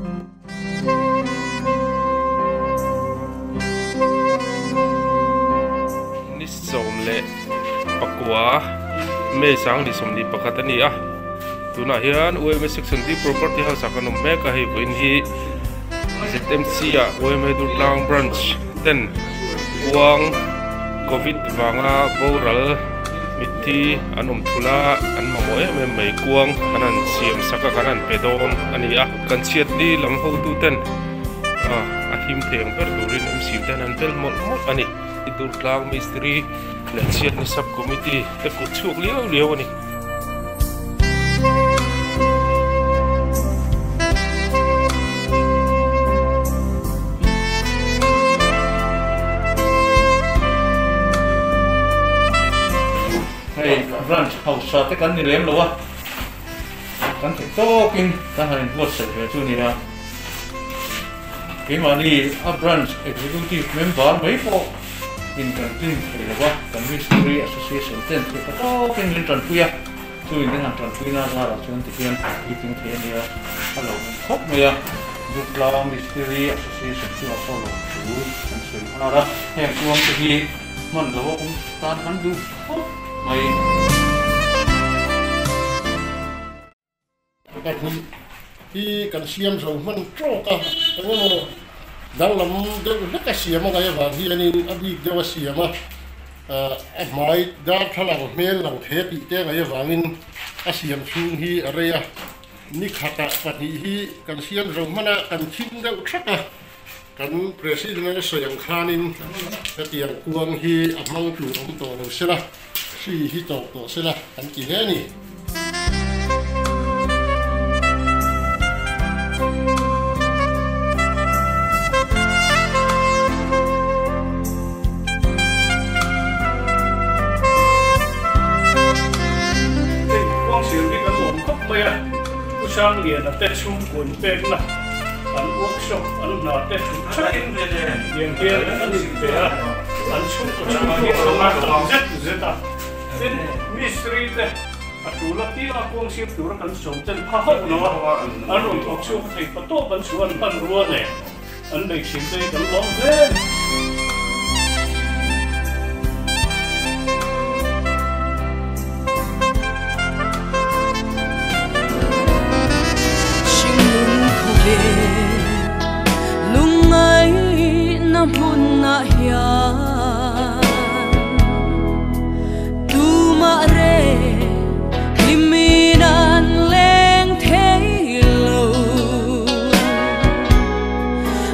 ni som le pakwa me sang ni som ni pakatani a tuna hian OMA section D property house akanom me ka hi win hi ZMC a OMA Dutlang branch ten wang covid wanga boral mithi anom thula an mamoe me mai kuang anan siam saka kanan pedon ani a kan chiat ni lam ho tu ten a him theng per turin am sim tan an tel mol mol ani Dutlang mystery le chiat ni sub committee te ku chuk liao ani branch house te kan ni lem lo wa kan te to kin ta han bot se chu ni na ke ma ni a branch executive member mai po in kan tin le wa kan mystery association ten te to kin ni tran puya chu in han tran puina ra ra chun ti kian meeting the ni a hello khop me ya Dutlang mystery association chu a follow chu kan se ara he kuang ti hi man lo ong tan han du mai cái thì cần xem rồi mình cho cả cái mà đang làm rất cái xem mà cái và thì anh đi đâu xem mà mai đã thay lòng mail lòng thế bị thế cái và mình xem xuống thì ở đây à ní khát cái thì cần xem rồi mà cần chín đâu chắc à cần president sử dụng khanin cái tiền cuồng thì mang chủ ông tổ đâu xí là xí thì tổ xí là cần gì thế nhỉ sang liền là tết chung cuốn bên là ăn workshop ăn nọ tết chung chắc liền kia ăn gì về ăn chung của chúng ta không ăn không rất à nên mystery đấy chủ là tí là công xếp chủ là cần sống chân phá hậu nó ăn uống học chung thì có tốt vẫn xuống ăn pan rùa này ăn đầy xin đây cần lóng lên lung ấy năm hôn na hiền tu ma re liminan leng thế lâu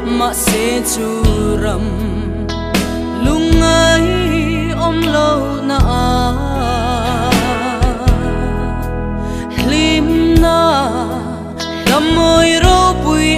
mà sẽ chu ram lung ấy om lâu na lim na đam môi ro bụi